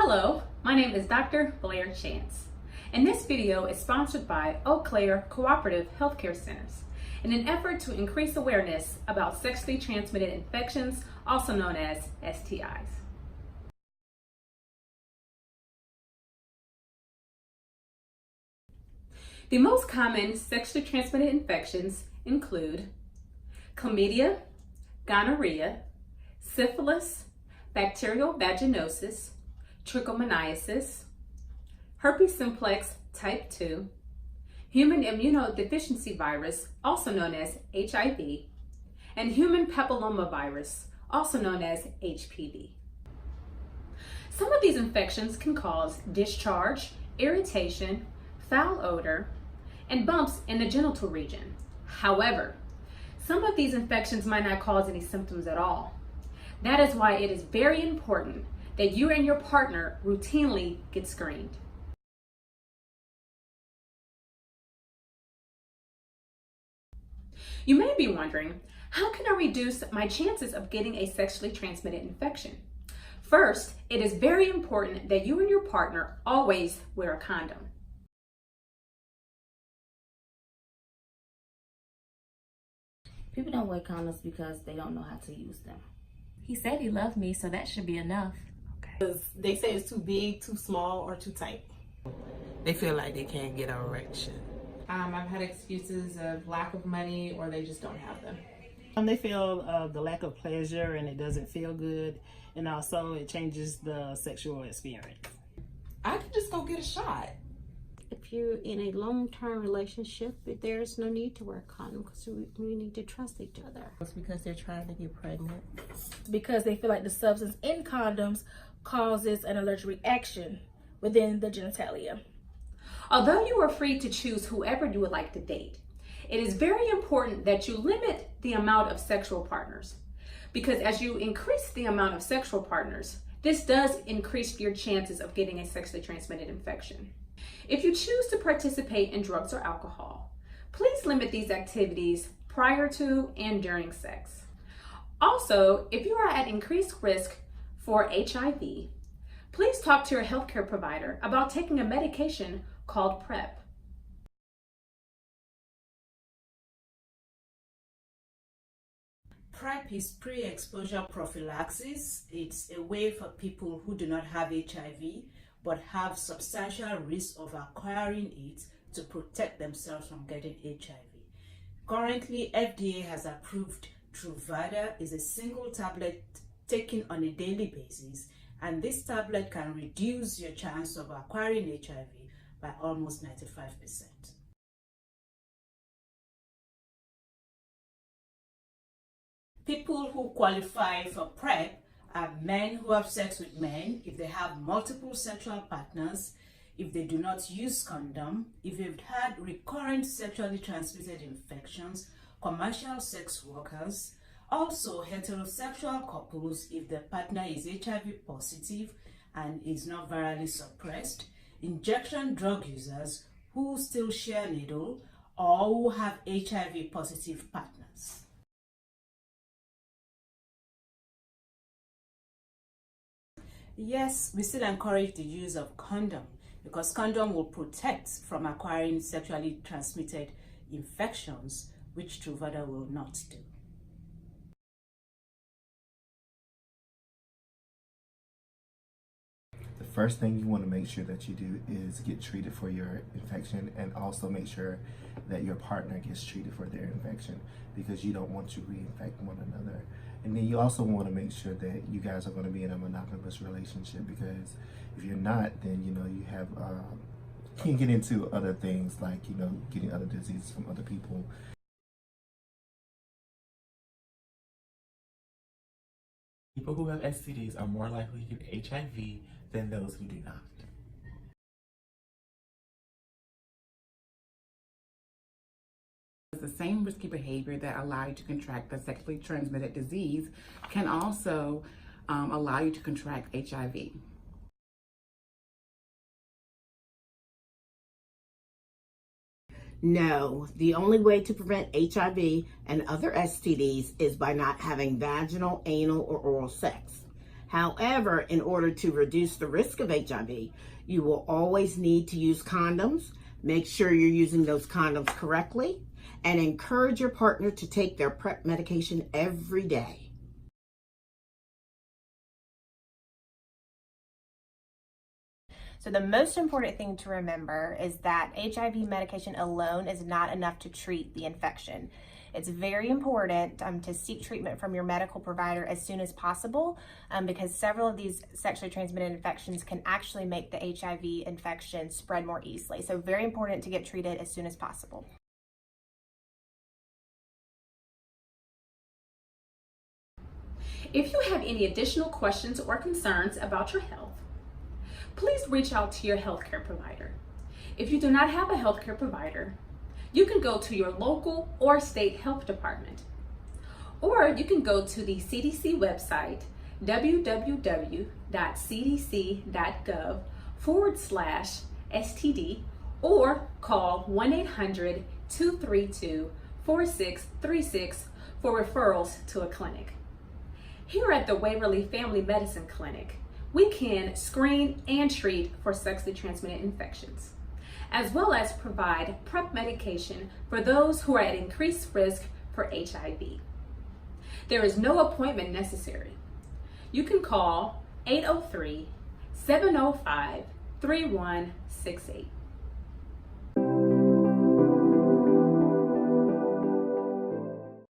Hello, my name is Dr. Blair Chance, and this video is sponsored by Eau Claire Cooperative Healthcare Centers in an effort to increase awareness about sexually transmitted infections, also known as STIs. The most common sexually transmitted infections include chlamydia, gonorrhea, syphilis, bacterial vaginosis, trichomoniasis, herpes simplex type 2, human immunodeficiency virus, also known as HIV, and human papillomavirus, also known as HPV. Some of these infections can cause discharge, irritation, foul odor, and bumps in the genital region. However, some of these infections might not cause any symptoms at all. That is why it is very important that you and your partner routinely get screened. You may be wondering, how can I reduce my chances of getting a sexually transmitted infection? First, it is very important that you and your partner always wear a condom. People don't wear condoms because they don't know how to use them. He said he loved me, so that should be enough. They say it's too big, too small, or too tight. They feel like they can't get an erection. I've had excuses of lack of money or they just don't have them. They feel the lack of pleasure and it doesn't feel good, and also it changes the sexual experience. I could just go get a shot. If you're in a long-term relationship, there's no need to wear a condom because we need to trust each other. It's because they're trying to get pregnant. Because they feel like the substance in condoms causes an allergic reaction within the genitalia. Although you are free to choose whoever you would like to date, it is very important that you limit the amount of sexual partners. Because as you increase the amount of sexual partners, this does increase your chances of getting a sexually transmitted infection. If you choose to participate in drugs or alcohol, please limit these activities prior to and during sex. Also, if you are at increased risk for HIV, please talk to your healthcare provider about taking a medication called PrEP. PrEP is pre-exposure prophylaxis. It's a way for people who do not have HIV but have substantial risk of acquiring it to protect themselves from getting HIV. Currently, FDA has approved Truvada. Is a single tablet taken on a daily basis, and this tablet can reduce your chance of acquiring HIV by almost 95%. People who qualify for PrEP are men who have sex with men, if they have multiple sexual partners, if they do not use condom, if they've had recurrent sexually transmitted infections, commercial sex workers, also heterosexual couples if their partner is HIV positive and is not virally suppressed, injection drug users who still share needle or who have HIV positive partners. Yes, we still encourage the use of condom because condom will protect from acquiring sexually transmitted infections, which Truvada will not do. The first thing you want to make sure that you do is get treated for your infection, and also make sure that your partner gets treated for their infection, because you don't want to reinfect one another. And then you also want to make sure that you guys are going to be in a monogamous relationship, because if you're not, then you have can get into other things like getting other diseases from other people. People who have STDs are more likely to get HIV than those who do not. The same risky behavior that allow you to contract the sexually transmitted disease can also allow you to contract HIV. No, the only way to prevent HIV and other STDs is by not having vaginal, anal, or oral sex. However, in order to reduce the risk of HIV, you will always need to use condoms. Make sure you're using those condoms correctly, and encourage your partner to take their PrEP medication every day. So the most important thing to remember is that HIV medication alone is not enough to treat the infection. It's very important to seek treatment from your medical provider as soon as possible because several of these sexually transmitted infections can actually make the HIV infection spread more easily. So very important to get treated as soon as possible. If you have any additional questions or concerns about your health, please reach out to your healthcare provider. If you do not have a healthcare provider, you can go to your local or state health department, or you can go to the CDC website, www.cdc.gov/STD, or call 1-800-232-4636 for referrals to a clinic. Here at the Waverly Family Medicine Clinic, we can screen and treat for sexually transmitted infections, as well as provide PrEP medication for those who are at increased risk for HIV. There is no appointment necessary. You can call 803-705-3168.